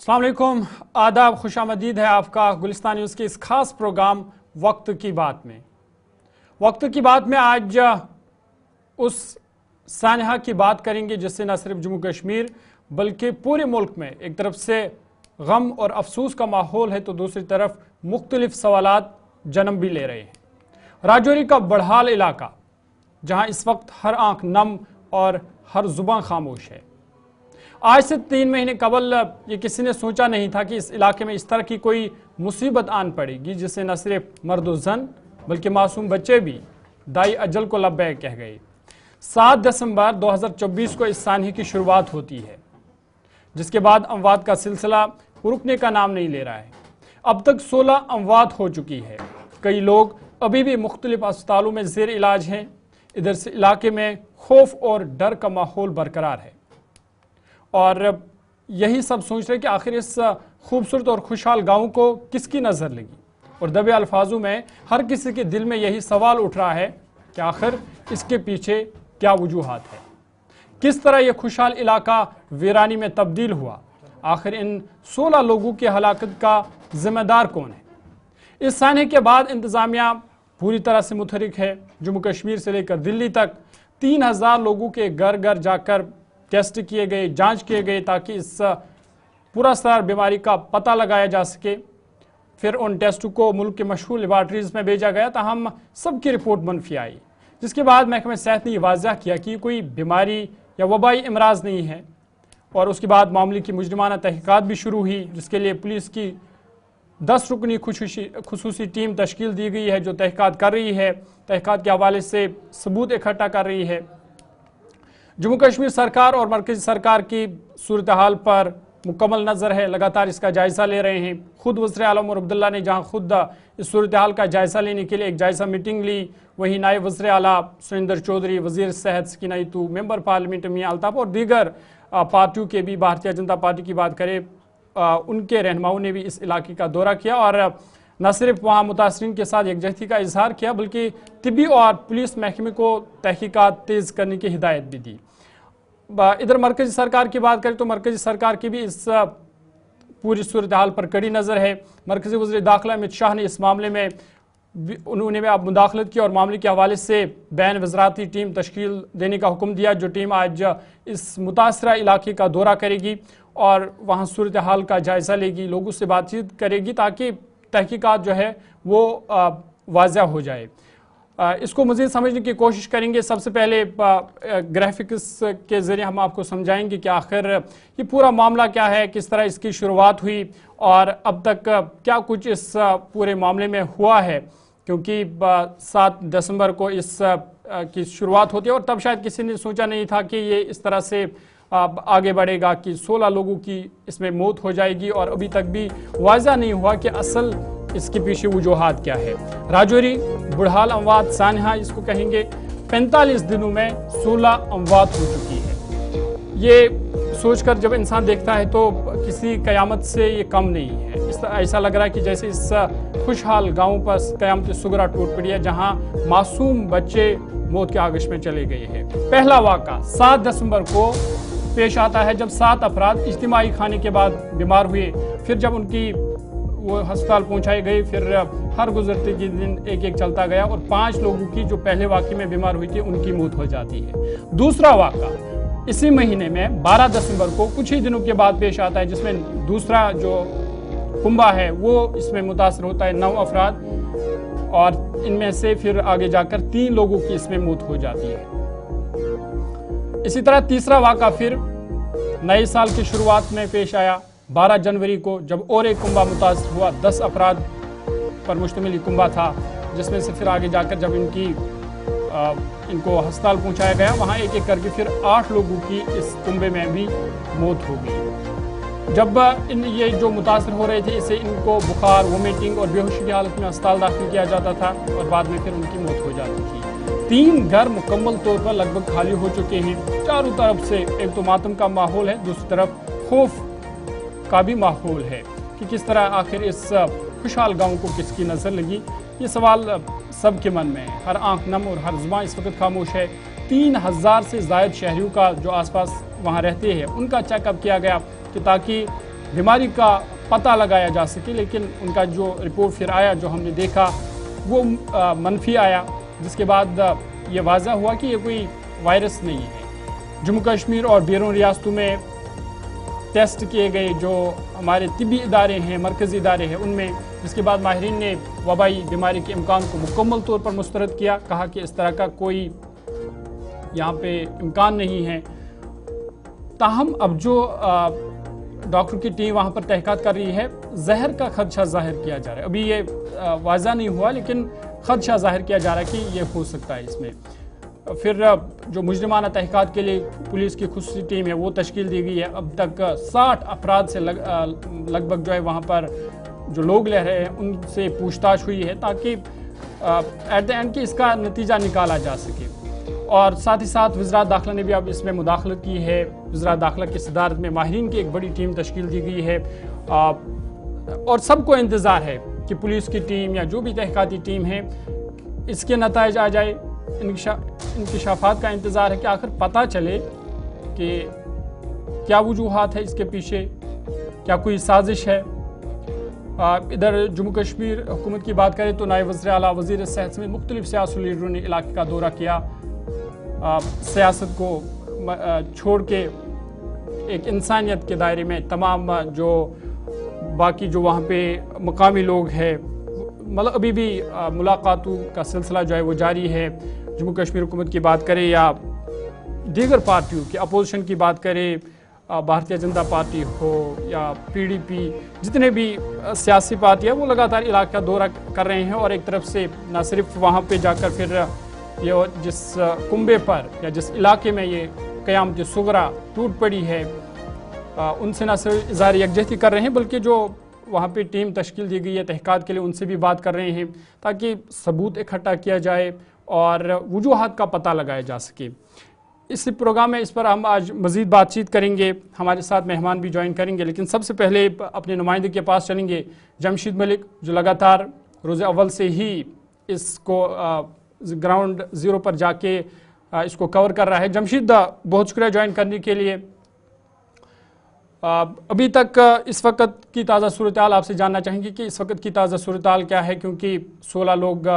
अस्सलाम वालेकुम, आदाब, खुश आमदीद है आपका गुलिस्तान न्यूज़ के इस खास प्रोग्राम वक्त की बात में। वक्त की बात में आज उस सानहा की बात करेंगे जिससे न सिर्फ जम्मू कश्मीर बल्कि पूरे मुल्क में एक तरफ से गम और अफसोस का माहौल है तो दूसरी तरफ मुख्तलिफ सवालात जन्म भी ले रहे हैं। राजौरी का बड़हाल इलाका, जहां इस वक्त हर आंख नम और हर जुबान खामोश है। आज से 3 महीने कबल ये किसी ने सोचा नहीं था कि इस इलाके में इस तरह की कोई मुसीबत आन पड़ेगी जिससे न सिर्फ मर्द और जन बल्कि मासूम बच्चे भी दाई अजल को लब्बैक कह गए। 7 दिसंबर 2024 को इस सानहे की शुरुआत होती है, जिसके बाद अमवात का सिलसिला रुकने का नाम नहीं ले रहा है। अब तक 16 अमवात हो चुकी है। कई लोग अभी भी मुख्तलिफ अस्पतालों में जेर इलाज हैं। इधर से इलाके में खौफ और डर का माहौल बरकरार है और यही सब सोच रहे कि आखिर इस खूबसूरत और खुशहाल गांव को किसकी नज़र लगी। और दबे अल्फाजों में हर किसी के दिल में यही सवाल उठ रहा है कि आखिर इसके पीछे क्या वजूहात है, किस तरह यह खुशहाल इलाका वीरानी में तब्दील हुआ, आखिर इन 16 लोगों की हलाकत का जिम्मेदार कौन है। इस सानहे के बाद इंतज़ामिया पूरी तरह से मुतहरिक है। जम्मू कश्मीर से लेकर दिल्ली तक 3000 लोगों के घर घर जाकर टेस्ट किए गए, जांच किए गए ताकि इस पूरा सर बीमारी का पता लगाया जा सके। फिर उन टेस्टों को मुल्क के मशहूर लेबॉर्ट्रीज में भेजा गया, ताहम सबकी रिपोर्ट मनफी आई, जिसके बाद महकमे सेहत ने यह वाज़ह किया कि कोई बीमारी या वबाई इमराज नहीं है। और उसके बाद मामले की मुजरिमाना तहकीकात भी शुरू हुई, जिसके लिए पुलिस की 10 रुकनी खुसूसी टीम तश्कील दी गई है जो तहकीकात कर रही है, तहकीकात के हवाले से सबूत इकट्ठा कर रही है। जम्मू कश्मीर सरकार और मरकजी सरकार की सूरत हाल पर मुकम्मल नज़र है, लगातार इसका जायज़ा ले रहे हैं। खुद वज़ीर आला उमर अब्दुल्ला ने जहां खुद इस सूरत हाल का जायज़ा लेने के लिए एक जायज़ा मीटिंग ली, वहीं नायब वज़ीर आला सुरेंद्र चौधरी, वज़ीर सेहत सकीना इतू, मेंबर पार्लियामेंट मियां अल्ताफ़ और दीगर पार्टियों के भी, भारतीय जनता पार्टी की बात करें, उनके रहनुमाओं ने भी इस इलाके का दौरा किया और न सिर्फ वहाँ मुतासरीन के साथ यकजहती का इजहार किया बल्कि तिब्बी और पुलिस महकमे को तहकीकात तेज़ करने की हिदायत भी दी। इधर मरकजी सरकार की बात करें तो मरकजी सरकार की भी इस पूरी सूरत हाल पर कड़ी नज़र है। मरकजी वज़ीर दाखिला अमित शाह ने इस मामले में उन्होंने भी अब मुदाखलत की और मामले के हवाले से बैन वज़राती टीम तश्कील देने का हुक्म दिया, जो टीम आज इस मुतासरा इलाके का दौरा करेगी और वहाँ सूरत हाल का जायज़ा लेगी, लोगों से बातचीत करेगी ताकि तहकीकात जो है वो वाज़ह हो जाए। इसको मज़ीद समझने की कोशिश करेंगे। सबसे पहले ग्राफिक्स के ज़रिए हम आपको समझाएंगे कि आखिर ये पूरा मामला क्या है, किस तरह इसकी शुरुआत हुई और अब तक क्या कुछ इस पूरे मामले में हुआ है, क्योंकि 7 दिसंबर को इस की शुरुआत होती है और तब शायद किसी ने सोचा नहीं था कि ये इस तरह से आगे बढ़ेगा कि 16 लोगों की इसमें मौत हो जाएगी और अभी तक भी वाज़ह नहीं हुआ कि असल इसके पीछे वजूहात क्या है। राजौरी बुढ़हाल अमवात सानहा इसको कहेंगे, 45 दिनों में 16 अमवात हो चुकी है। ये सोचकर जब इंसान देखता है तो किसी कयामत से ये कम नहीं है। ऐसा लग रहा है कि जैसे इस खुशहाल गाँव पर कयामत सुगरा टूट पड़ी है, जहाँ मासूम बच्चे मौत के आगश में चले गए हैं। पहला वाक़ा 7 दिसंबर को पेश आता है जब 7 अफराद इज्तिमाई खाने के बाद बीमार हुए। फिर जब उनकी वो अस्पताल पहुंचाए गए, फिर हर गुजरते के दिन एक एक चलता गया और 5 लोगों की जो पहले वाक़े में बीमार हुई थी उनकी मौत हो जाती है। दूसरा वाक़ा इसी महीने में 12 दिसंबर को कुछ ही दिनों के बाद पेश आता है, जिसमें दूसरा जो कुंबा है वो इसमें मुतासर होता है, 9 अफराद, और इनमें से फिर आगे जाकर 3 लोगों की इसमें मौत हो जाती है। इसी तरह तीसरा वाक़ा फिर नए साल की शुरुआत में पेश आया 12 जनवरी को, जब और एक कुंबा मुतासर हुआ। 10 अफराद पर मुश्तमिल कुंबा था, जिसमें से फिर आगे जाकर जब इनको अस्पताल पहुंचाया गया, वहां एक एक करके फिर 8 लोगों की इस कुंबे में भी मौत हो गई। जब ये जो मुतासर हो रहे थे, इससे इनको बुखार, वोमिटिंग और बेहोशी की हालत में अस्पताल दाखिल किया जाता था और बाद में फिर उनकी मौत हो जाती थी। 3 घर मुकम्मल तौर पर लगभग खाली हो चुके हैं। चारों तरफ से एक तो मातम का माहौल है, दूसरी तरफ खौफ का भी माहौल है कि किस तरह आखिर इस खुशहाल गांव को किसकी नज़र लगी। ये सवाल सबके मन में है, हर आंख नम और हर जुबान इस वक्त खामोश है। 3000 से ज़ायद शहरियों का जो आसपास वहाँ रहते हैं उनका चेकअप किया गया कि ताकि बीमारी का पता लगाया जा सके, लेकिन उनका जो रिपोर्ट फिर आया, जो हमने देखा, वो मनफी आया, जिसके बाद ये वाज़ह हुआ कि ये कोई वायरस नहीं है। जम्मू कश्मीर और बैरून रियासतों में टेस्ट किए गए जो हमारे तिब्बी इदारे हैं, मरकज़ी इदारे हैं, उनमें, जिसके बाद माहिरीन ने वबाई बीमारी के इम्कान को मुकम्मल तौर पर मुस्तरद किया, कहा कि इस तरह का कोई यहाँ पे इम्कान नहीं है। ताहम अब जो डॉक्टर की टीम वहाँ पर तहक़ीक़ात कर रही है, जहर का खदशा ज़ाहिर किया जा रहा है। अभी ये वाज़ा नहीं हुआ, लेकिन खदशा ज़ाहिर किया जा रहा है कि ये हो सकता है इसमें। फिर जो मुजरिमाना तहक़ीक़ात के लिए पुलिस की खुसूसी टीम है वो तश्कील दी गई है। अब तक 60 अफराद से लगभग जो है वहाँ पर जो लोग रह रहे हैं उनसे पूछताछ हुई है, ताकि एट द एंड कि इसका नतीजा निकाला जा सके। और साथ ही साथ वज़रात दाखिला ने भी अब इसमें मुदाखलत की है। वज़रात दाखिला की सदारत में माहिरीन की एक बड़ी टीम तश्कील दी गई है, और सबको इंतज़ार है कि पुलिस की टीम या जो भी तहक़ीक़ाती टीम है, इसके नताइज आ जाए। इंकशाफात का इंतज़ार है कि आखिर पता चले कि क्या वजूहात है इसके पीछे, क्या कोई साजिश है। इधर जम्मू कश्मीर हुकूमत की बात करें तो नायब वज़ीर आला, वज़ीर सेहत समेत मुख्तलिफ सियासी लीडरों ने इलाके का दौरा किया। सियासत को छोड़ के एक इंसानियत के दायरे में तमाम जो बाकी जो वहाँ पे मकामी लोग हैं, मतलब अभी भी मुलाकातों का सिलसिला जो है वो जारी है। जम्मू कश्मीर हुकूमत की बात करें या दीगर पार्टियों की, अपोजिशन की बात करें, भारतीय जनता पार्टी हो या PDP, जितने भी सियासी पार्टी है वो लगातार इलाके का दौरा कर रहे हैं। और एक तरफ से न सिर्फ वहाँ पे जाकर फिर ये जिस कुंबे पर या जिस इलाके में ये क़यामत सुगरा टूट पड़ी है, उनसे न सिर्फ इज़हार यकजहती कर रहे हैं, बल्कि जो वहाँ पे टीम तश्कील दी गई है तहक़ीक़ात के लिए, उनसे भी बात कर रहे हैं ताकि सबूत इकट्ठा किया जाए और वजूहात का पता लगाया जा सके। इस प्रोग्राम में इस पर हम आज मज़ीद बातचीत करेंगे, हमारे साथ मेहमान भी ज्वाइन करेंगे, लेकिन सबसे पहले अपने नुमाइंदे के पास चलेंगे, जमशीद मलिक, जो लगातार रोज़ अव्वल से ही इसको ग्राउंड ज़ीरो पर जाके इसको कवर कर रहा है। जमशीद, बहुत शुक्रिया ज्वाइन करने के लिए। अभी तक इस वक्त की ताज़ा सूरत हाल आपसे जानना चाहेंगे कि इस वक्त की ताज़ा सूरत हाल क्या है, क्योंकि 16 लोग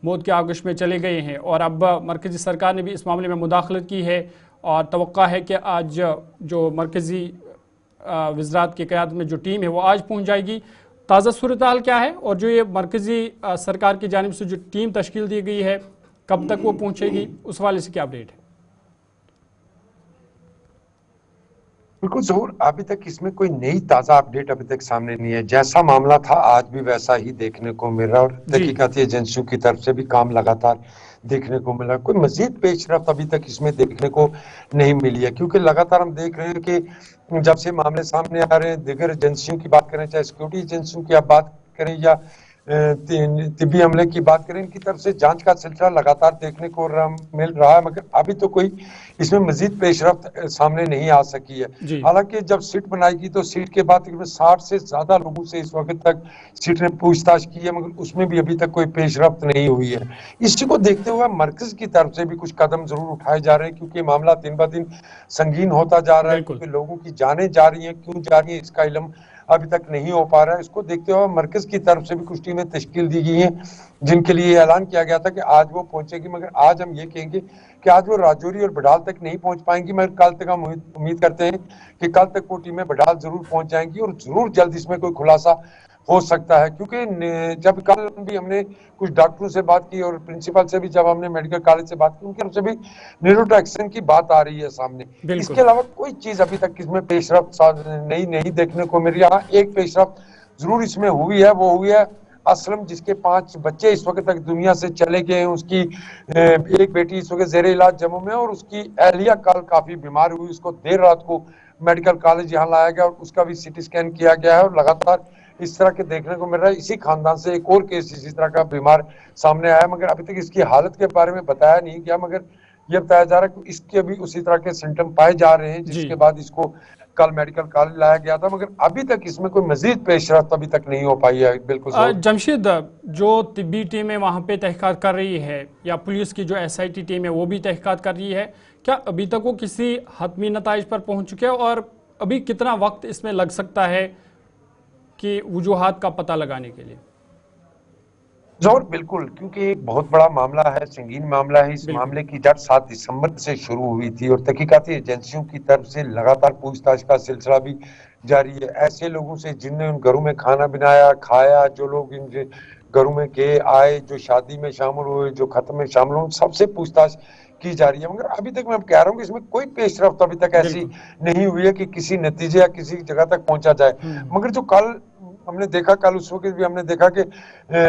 मौत के आगोश में चले गए हैं और अब मरकज़ी सरकार ने भी इस मामले में मुदाखलत की है और तवक्का है कि आज जो मरकज़ी वज़रात की क़यादत में जो टीम है वो आज पहुँच जाएगी। ताज़ा सूरत हाल क्या है और जो ये मरकज़ी सरकार की जानिब से जो टीम तश्कील दी गई है कब तक वो पहुँचेगी, उस वाले से क्या अपडेट है? बिल्कुल ज़हूर, अभी तक इसमें कोई नई ताज़ा अपडेट अभी तक सामने नहीं है। जैसा मामला था आज भी वैसा ही देखने को मिल रहा है और तहकीकाती एजेंसियों की तरफ से भी काम लगातार देखने को मिला। कोई मजीद पेशरफ्त अभी तक इसमें देखने को नहीं मिली है, क्योंकि लगातार हम देख रहे हैं कि जब से मामले सामने आ रहे हैं, दीगर एजेंसियों की बात करें, चाहे सिक्योरिटी एजेंसियों की आप बात करें या तिब्बी हमले की बात करें, इनकी तरफ से जांच का सिलसिला लगातार देखने को मिल रहा है, मगर अभी तो कोई इसमें मजीद पेशरफ्त सामने नहीं आ सकी है। हालांकि जब सीट बनाएगी तो सीट के बाद 60 से ज्यादा लोगों से इस वक्त तक सीट ने पूछताछ की है, मगर उसमें भी अभी तक कोई पेशरफ्त नहीं हुई है। इसी को देखते हुए मरकज की तरफ से भी कुछ कदम जरूर उठाए जा रहे हैं, क्योंकि मामला दिन ब दिन संगीन होता जा रहा है, क्योंकि लोगों की जानें जा रही है, क्यों जा रही है इसका इल्म अभी तक नहीं हो पा रहा है। इसको देखते हुए मरकज की तरफ से भी कुछ टीमें तश्कील दी गई हैं, जिनके लिए ऐलान किया गया था कि आज वो पहुंचेगी, मगर आज हम ये कहेंगे कि आज वो राजौरी और बडाल तक नहीं पहुंच पाएंगी, मगर कल तक हम उम्मीद करते हैं कि कल तक वो टीमें बडाल जरूर पहुंच जाएंगी और जरूर जल्द इसमें कोई खुलासा हो सकता है। क्योंकि जब कल भी हमने कुछ डॉक्टरों से बात की और प्रिंसिपल से भी, जब हमने मेडिकल कॉलेज से बात की, उनकी तरफ से भी न्यूरोटॉक्सिन की बात आ रही है सामने। इसके अलावा कोई चीज अभी तक इसमें पेशरफ्त नहीं देखने को मिल रही है। एक पेशरफ्त जरूर इसमें हुई है, वो हुई है असलम, जिसके 5 बच्चे इस वक्त तक दुनिया से चले गए हैं। उसकी एक बेटी इस वक्त जेर इलाज जम्मू में, और उसकी अहलिया कल काफी बीमार हुई, उसको देर रात को मेडिकल कॉलेज यहाँ लाया गया और उसका भी CT स्कैन किया गया है और लगातार इस तरह के देखने को मिल रहा है। इसी खानदान से एक और केस इसी तरह का बीमार सामने आया, मगर अभी तक इसकी हालत के बारे में बताया नहीं गया, मगर यह बताया जा रहा है कि इसके भी उसी तरह के सिम्टम पाए जा रहे हैं, जिसके बाद इसको कल मेडिकल कॉलेज लाया गया था, मगर अभी तक इसमें कोई मजीद पेशरफ्त अभी तक नहीं हो पाई है। बिल्कुल जमशीद, जो तिब्बी टीमें वहाँ पे तहकीकात कर रही है या पुलिस की जो SIT टीम है वो भी तहकीकात कर रही है, क्या अभी तक वो किसी हतमी नताइज पर पहुँच चुके हैं और अभी कितना वक्त इसमें लग सकता है की वजूहात का पता लगाने के लिए। जरूर बिल्कुल, क्योंकि एक बहुत बड़ा मामला है, संगीन मामला है। इस बिल्कुल। मामले की जांच 7 दिसंबर से शुरू हुई थी और तहकीकाती एजेंसियों की तरफ से लगातार पूछताछ का सिलसिला भी जारी है। ऐसे लोगों से जिनने उन घरों में खाना बनाया, खाया, जो लोग इन घरों में गए आए, जो शादी में शामिल हुए, जो खत्म में शामिल हुए, सबसे पूछताछ की जा रही है। मगर अभी तक मैं कह रहा हूँ कि इसमें कोई पेशरफ्त अभी तक ऐसी बिल्कुल। नहीं हुई है कि किसी नतीजे या किसी जगह तक पहुंचा जाए। मगर जो कल हमने देखा, कल उस वक्त भी हमने देखा कि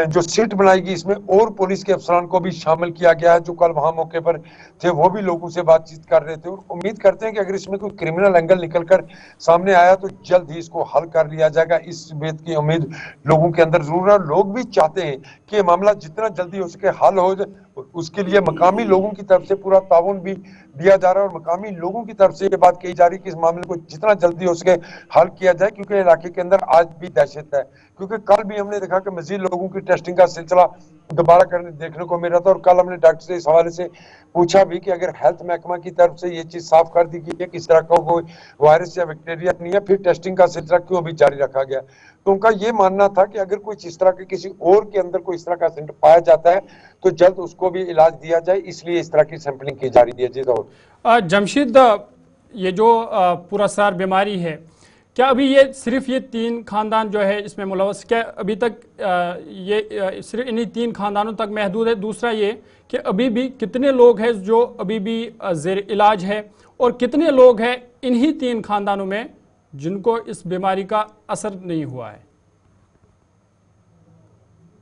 जो सीट बनाई गई, इसमें और पुलिस के अफसरान को भी शामिल किया गया है जो कल वहां मौके पर थे। वो भी लोगों से बातचीत कर रहे थे और उम्मीद करते हैं कि अगर इसमें कोई क्रिमिनल एंगल निकलकर सामने आया तो जल्द ही इसको हल कर लिया जाएगा। इस बात की उम्मीद लोगों के अंदर जरूर है। लोग भी चाहते हैं कि ये मामला जितना जल्दी हो सके हल हो जाए। उसके लिए मकामी लोगों की तरफ से पूरा ताउन भी दिया जा रहा है और मकामी लोगों की तरफ से ये बात कही जा रही है कि इस मामले को जितना जल्दी हो सके हल किया जाए, क्योंकि इलाके के अंदर आज भी दहशत है। क्योंकि कल भी हमने देखा कि मजीद लोगों की टेस्टिंग का सिलसिला दोबारा करने देखने को मिल रहा था और कल हमने डॉक्टर से इस हवाले से पूछा भी कि अगर हेल्थ महकमा की तरफ से ये चीज साफ कर दी गई है कि इस तरह का कोई वायरस या बैक्टीरिया नहीं है, फिर टेस्टिंग का सिलसिला क्यों भी जारी रखा गया। तो उनका ये मानना था कि अगर कोई इस तरह के किसी और के अंदर कोई इस तरह का सेंटर पाया जाता है तो जल्द उसको भी इलाज दिया जाए, इसलिए इस तरह की सैंपलिंग की जा रही है। जी जमशेद, ये जो पुरअसरार बीमारी है, क्या अभी ये सिर्फ ये 3 खानदान जो है इसमें मुलवस, क्या अभी तक ये सिर्फ इन्हीं 3 खानदानों तक महदूद है? दूसरा ये कि अभी भी कितने लोग हैं जो अभी भी ज़ेर इलाज है और कितने लोग हैं इन्हीं 3 खानदानों में जिनको इस बीमारी का असर नहीं हुआ है?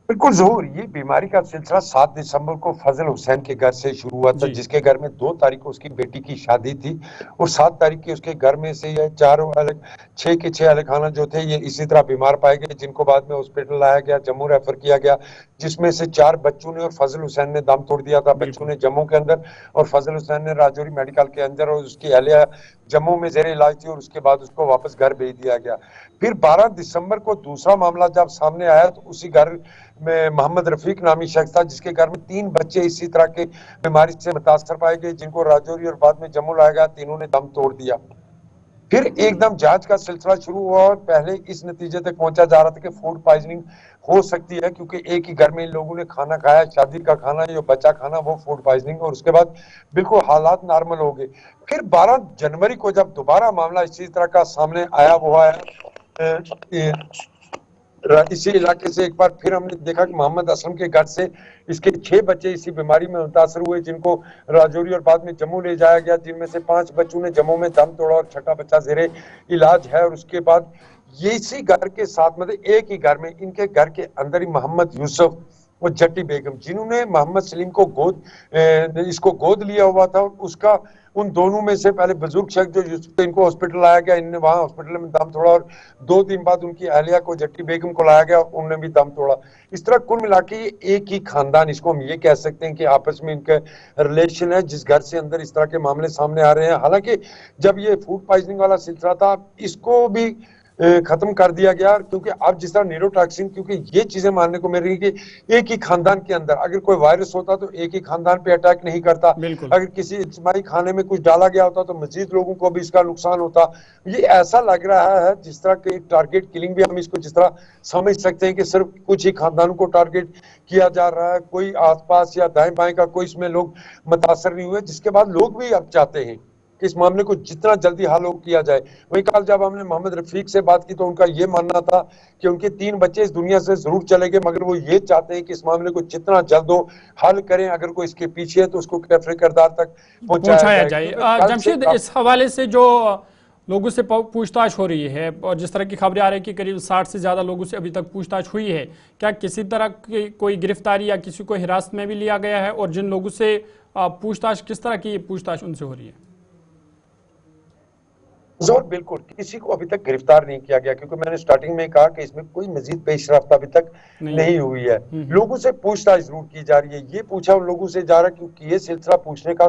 बिल्कुल जरूर, ये बीमारी का सिलसिला 7 दिसंबर को फजल हुसैन के घर से शुरू हुआ था, जिसके घर में 2 तारीख को उसकी बेटी की शादी थी और 7 तारीख की उसके घर में से ये 6 के 6 अहल खाना जो थे ये इसी तरह बीमार पाए गए, जिनको बाद में हॉस्पिटल लाया गया, जम्मू रेफर किया गया, जिसमें से 4 बच्चों ने और फजल हुसैन ने दम तोड़ दिया था। बच्चों ने जम्मू के अंदर और फजल हुसैन ने राजौरी मेडिकल के अंदर, और उसकी अहलिया जम्मू में जेर इलाज थी और उसके बाद उसको वापस घर भेज दिया गया। फिर 12 दिसंबर को दूसरा मामला जब सामने आया तो उसी घर में मोहम्मद रफीक नामी शख्स था जिसके घर में 3 बच्चे इसी तरह के बीमारी से मुतासर पाए गए, जिनको राजौरी और बाद में जम्मू लाया गया। तीनों ने दम तोड़ दिया। फिर एकदम जांच का सिलसिला शुरू हुआ और पहले इस नतीजे तक पहुंचा जा रहा था कि फूड पॉइजनिंग हो सकती है, क्योंकि एक ही घर में इन लोगों ने खाना खाया, शादी का खाना, जो बचा खाना वो फूड पॉइजनिंग, और उसके बाद बिल्कुल हालात नॉर्मल हो गए। फिर 12 जनवरी को जब दोबारा मामला इसी तरह का सामने आया, वो आया इसी इलाके से एक बार फिर हमने देखा कि मोहम्मद असलम के घर से इसके 6 बच्चे इसी बीमारी में मुतासर हुए, जिनको राजौरी और बाद में जम्मू ले जाया गया, जिनमें से 5 बच्चों ने जम्मू में दम तोड़ा और 6ठा बच्चा जेरे इलाज है। और उसके बाद ये इसी घर के साथ, मतलब एक ही घर में, इनके घर के अंदर ही मोहम्मद यूसुफ और जट्टी बेगम, जिन्होंने मोहम्मद सलीम को इसको गोद लिया हुआ था, उसका उन दोनों में से पहले बुजुर्ग शख्स जो यूसुफ, इनको हॉस्पिटल लाया गया, इन्होंने वहां हॉस्पिटल में दम तोड़ा और 2 दिन बाद उनकी अहलिया को, जट्टी बेगम को लाया गया, उन्होंने भी दम तोड़ा। इस तरह कुल मिला के एक ही खानदान, इसको हम ये कह सकते हैं कि आपस में इनका रिलेशन है, जिस घर से अंदर इस तरह के मामले सामने आ रहे हैं। हालांकि जब ये फूड पॉइजनिंग वाला सिलसिला था, इसको भी खत्म कर दिया गया, क्योंकि अब जिस तरह न्यूरोटॉक्सिन, क्योंकि ये चीजें मानने को मिल रही है कि एक ही खानदान के अंदर अगर कोई वायरस होता तो एक ही खानदान पे अटैक नहीं करता, अगर किसी इज्तिमाई खाने में कुछ डाला गया होता तो मजीद लोगों को भी इसका नुकसान होता। ये ऐसा लग रहा है जिस तरह के टारगेट किलिंग भी हम इसको जिस तरह समझ सकते हैं कि सिर्फ कुछ ही खानदानों को टारगेट किया जा रहा है, कोई आसपास या दाएं बाएं का कोई इसमें लोग मुतासर नहीं हुए, जिसके बाद लोग भी अब चाहते हैं कि इस मामले को जितना जल्दी हल किया जाए। वहीं कल जब हमने मोहम्मद रफीक से बात की तो उनका ये मानना था कि उनके 3 बच्चे इस दुनिया से जरूर चले गए, मगर वो ये चाहते हैं कि इस मामले को जितना जल्द हो हल करें, अगर कोई इसके पीछे है तो उसको कैफरे किरदार तक पहुंचाया जाए। जमशेद, इस हवाले से जो लोगों से पूछताछ हो रही है और जिस तरह की खबरें आ रही है कि करीब 60 से ज़्यादा लोगों से अभी तक पूछताछ हुई है, क्या किसी तरह की कोई गिरफ्तारी या किसी को हिरासत में भी लिया गया है? और जिन लोगों से पूछताछ, किस तरह की पूछताछ उनसे हो रही है? जोर बिल्कुल, किसी को अभी तक गिरफ्तार नहीं किया गया, क्योंकि मैंने स्टार्टिंग में कहा कि इसमें कोई मजीद पेशरफ्त अभी तक नहीं हुई है। लोगों से पूछताछ जरूर की जा रही है। ये पूछा उन लोगों से जा रहा है क्योंकि ये सिलसिला पूछने का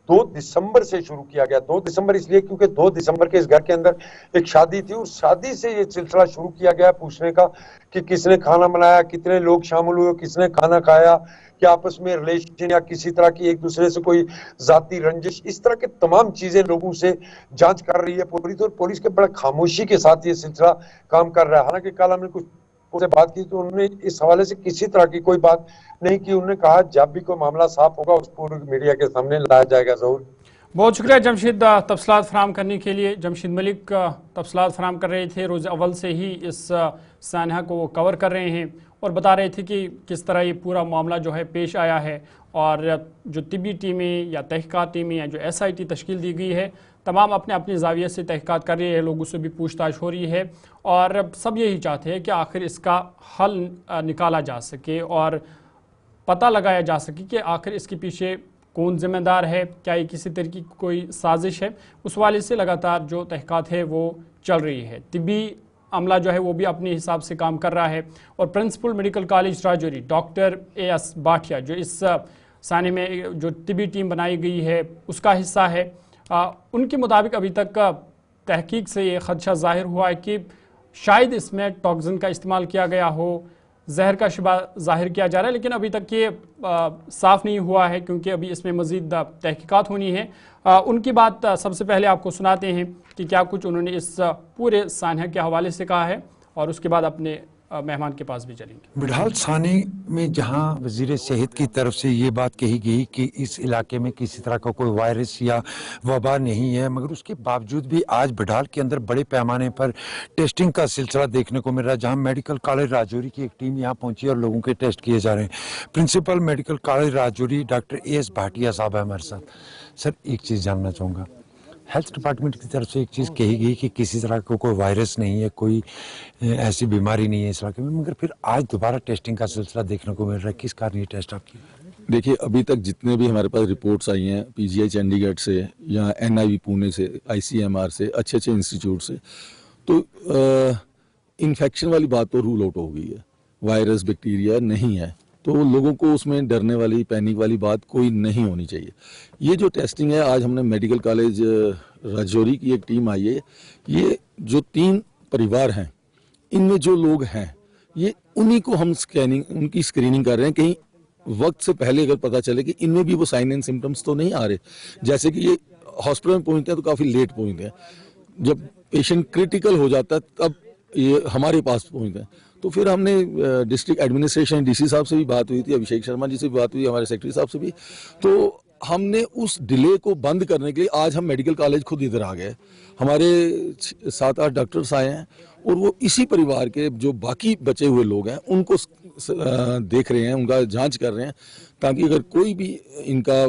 2 दिसंबर से शुरू किया गया। 2 दिसंबर इसलिए क्योंकि 2 दिसंबर के इस घर के अंदर एक शादी थी, उस शादी से ये सिलसिला शुरू किया गया पूछने का कि किसने खाना बनाया, कितने लोग शामिल हुए, किसने खाना खाया, कि आपस में रिलेशन या किसी तरह की एक दूसरे से कोई जाती रंजिश, इस तरह के तमाम चीजें लोगों से जांच कर रही है पुलिस, और पुलिस के बड़े खामोशी के साथ ये सिलसिला काम कर रहा है। हालांकि कल हमने कुछ से बात की तो उन्होंने इस हवाले से किसी तरह की कोई बात नहीं की। उन्होंने कहा जब भी कोई मामला साफ होगा उस पूरी मीडिया के सामने लाया जाएगा। ज़रूर। बहुत शुक्रिया जमशेद तफसलात फराम करने के लिए। जमशेद मलिक तफसलात फराम कर रहे थे, रोज़ अव्वल से ही इस सानहा को वो कवर कर रहे हैं और बता रहे थे कि किस तरह ये पूरा मामला जो है पेश आया है, और जो तिब्बी टीमें या तहक़ीक़ात टीमें या जो SIT तश्कील दी गई है, तमाम अपने अपने ज़ाविये से तहक़ीक़ात कर रहे हैं, लोगों से भी पूछताछ हो रही है, और सब यही चाहते हैं कि आखिर इसका हल निकाला जा सके और पता लगाया जा सके कि आखिर इसके पीछे कौन ज़िम्मेदार है, क्या ये किसी तरह की कोई साजिश है। उस वाले से लगातार जो तहक़ीक़ात है वो चल रही है। तिब्बी अमला जो है वो भी अपने हिसाब से काम कर रहा है, और principal medical college Rajouri doctor AS Bhatia जो इस साने में जो तिब्बी टीम बनाई गई है उसका हिस्सा है, उनके मुताबिक अभी तक तहकीक से ये खदशा ज़ाहिर हुआ है कि शायद इसमें टॉक्सिन का इस्तेमाल किया गया हो, जहर का शुबा ज़ाहिर किया जा रहा है, लेकिन अभी तक ये साफ़ नहीं हुआ है क्योंकि अभी इसमें मज़ीद तहकीकात होनी है। उनकी बात सबसे पहले आपको सुनाते हैं कि क्या कुछ उन्होंने इस पूरे सानहा के हवाले से कहा है, और उसके बाद अपने मेहमान के पास भी चलेंगे। बिडहाल साने में जहां वजीर सेहत की तरफ से ये बात कही गई कि इस इलाके में किसी तरह का कोई वायरस या वबा नहीं है, मगर उसके बावजूद भी आज बिडहाल के अंदर बड़े पैमाने पर टेस्टिंग का सिलसिला देखने को मिल रहा है, जहां मेडिकल कॉलेज राजौरी की एक टीम यहां पहुंची और लोगों के टेस्ट किए जा रहे हैं। Principal medical college Rajouri doctor AS Bhatia साहब है हमारे साथ। सर, एक चीज़ जानना चाहूँगा, हेल्थ डिपार्टमेंट की तरफ से एक चीज़ कही गई कि किसी तरह का कोई वायरस नहीं है, कोई ऐसी बीमारी नहीं है इस इलाके में, मगर फिर आज दोबारा टेस्टिंग का सिलसिला देखने को मिल रहा है। किस कारण ये टेस्ट आपकी? देखिए, अभी तक जितने भी हमारे पास रिपोर्ट्स आई हैं PGI चंडीगढ़ से या NIV पुणे से, ICMR से, अच्छे अच्छे इंस्टीट्यूट से, तो इन्फेक्शन वाली बात तो रूल आउट हो गई है, वायरस बैक्टीरिया नहीं है, तो लोगों को उसमें डरने वाली पैनिक वाली बात कोई नहीं होनी चाहिए। ये जो टेस्टिंग है, आज हमने मेडिकल कॉलेज राजौरी की एक टीम आई है, ये जो 3 परिवार हैं इनमें जो लोग हैं ये उन्हीं को हम उनकी स्क्रीनिंग कर रहे हैं, कहीं वक्त से पहले अगर पता चले कि इनमें भी वो साइन एंड सिम्टम्स तो नहीं आ रहे। जैसे कि ये हॉस्पिटल में पहुंचते हैं तो काफ़ी लेट पहुंचते हैं, जब पेशेंट क्रिटिकल हो जाता है तब ये हमारे पास पहुंचते हैं। तो फिर हमने डिस्ट्रिक्ट एडमिनिस्ट्रेशन DC साहब से भी बात हुई थी, अभिषेक शर्मा जी से भी बात हुई, हमारे सेक्रेटरी साहब से भी, तो हमने उस डिले को बंद करने के लिए आज हम मेडिकल कॉलेज खुद इधर आ गए। हमारे 7-8 डॉक्टर्स आए हैं और वो इसी परिवार के जो बाकी बचे हुए लोग हैं उनको देख रहे हैं, उनका जांच कर रहे हैं, ताकि अगर कोई भी इनका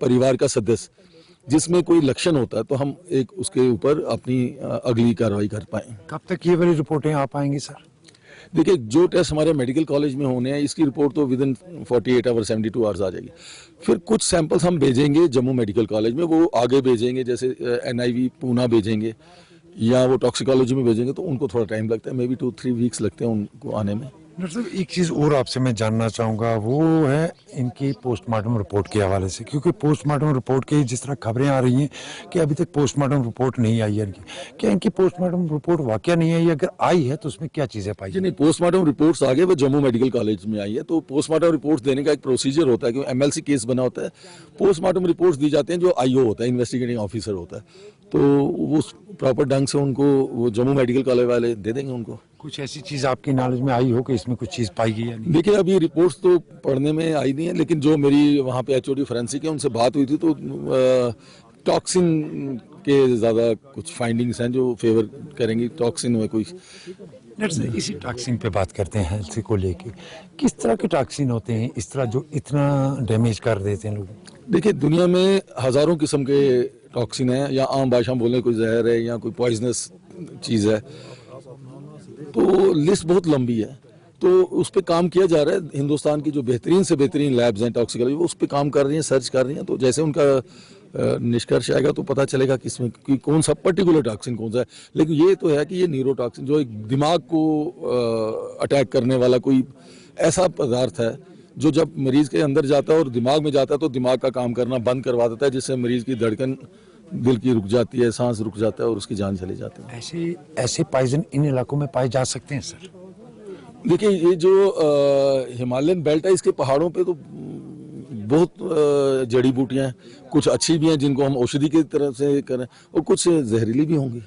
परिवार का सदस्य जिसमें कोई लक्षण होता है तो हम एक उसके ऊपर अपनी अगली कार्रवाई कर पाएं। कब तक ये वाली रिपोर्टें आ पाएंगी सर? देखिए, जो टेस्ट हमारे मेडिकल कॉलेज में होने हैं इसकी रिपोर्ट तो विद इन 48 आवर्स 72 आवर्स आ जाएगी। फिर कुछ सैंपल्स हम भेजेंगे जम्मू मेडिकल कॉलेज में, वो आगे भेजेंगे, जैसे NIV पूना भेजेंगे या वो टॉक्सिकोलॉजी में भेजेंगे, तो उनको थोड़ा टाइम लगता है, मे बी 2-3 वीक्स लगते हैं उनको आने में। डॉक्टर साहब, एक चीज़ और आपसे मैं जानना चाहूँगा, वो है इनकी पोस्टमार्टम रिपोर्ट के हवाले से, क्योंकि पोस्टमार्टम रिपोर्ट की जिस तरह खबरें आ रही हैं कि अभी तक पोस्टमार्टम रिपोर्ट नहीं आई है इनकी, क्या इनकी पोस्टमार्टम रिपोर्ट वाकया नहीं आई? अगर आई है तो उसमें क्या चीज़ें पाई? जी नहीं, पोस्टमार्टम रिपोर्ट्स आ गए, वो जम्मू मेडिकल कॉलेज में आई है। तो पोस्टमार्टम रिपोर्ट्स देने का एक प्रोसीजर होता है, क्योंकि MLC केस बना होता है, पोस्टमार्टम रिपोर्ट्स दी जाते हैं जो IO होता है, इन्वेस्टिगेटिंग ऑफिसर होता है, तो वो प्रॉपर ढंग से उनको वो जम्मू मेडिकल कॉलेज वाले दे देंगे उनको। कुछ ऐसी चीज़ आपकी नॉलेज में आई हो कि इसमें कुछ चीज़ पाई गई है? नहीं? देखिए, अभी रिपोर्ट्स तो पढ़ने में आई नहीं है, लेकिन जो मेरी वहाँ पे HOD फोरेंसिक है उनसे बात हुई थी, तो टॉक्सिन के ज़्यादा कुछ फाइंडिंग्स हैं जो फेवर करेंगी, टॉक्सिन में कोई। इसी टॉक्सिन पे बात करते हैं, हेल्थ को लेके किस तरह के टॉक्सिन होते हैं इस तरह जो इतना डैमेज कर देते हैं लोगों? देखिए, दुनिया में हज़ारों किस्म के टॉक्सिन हैं, या आम भाषा में बोले कोई जहर है या कोई पॉइजनस चीज़ है, तो लिस्ट बहुत लंबी है। तो उस पर काम किया जा रहा है, हिंदुस्तान की जो बेहतरीन से बेहतरीन लैब्स हैं टॉक्सिकोलॉजी, वो उस पर काम कर रही हैं, सर्च कर रही हैं, तो जैसे उनका निष्कर्ष आएगा तो पता चलेगा कि इसमें कि कौन सा पर्टिकुलर टॉक्सिन कौन सा है। लेकिन ये तो है कि ये न्यूरोटॉक्सिन, जो एक दिमाग को अटैक करने वाला कोई ऐसा पदार्थ है جو جب مریض کے اندر جاتا ہے اور دماغ میں جاتا ہے تو دماغ کا کام کرنا بند کروا دیتا ہے، جس سے مریض کی دھڑکن دل کی رک جاتی ہے، سانس رک جاتا ہے اور اس کی جان چلی جاتی ہے۔ ایسے پوائزن ان علاقوں میں پائے جا سکتے ہیں سر؟ دیکھیں یہ جو ہمالین بیلٹ ہے اس کے پہاڑوں پہ تو بہت جڑی بوٹیاں ہیں، کچھ اچھی بھی ہیں جن کو ہم اوشدھی کی طرف سے کریں اور کچھ زہریلی بھی ہوں گی۔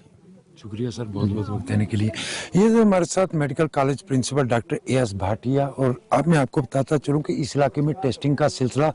شکریہ سر بہت بہت وقت دینے کے لیے۔ یہ جو ہمارے ساتھ medical college principal doctor A S Bhatia, اور اب میں آپ کو بتاتا چلوں کہ اس علاقے میں ٹیسٹنگ کا سلسلہ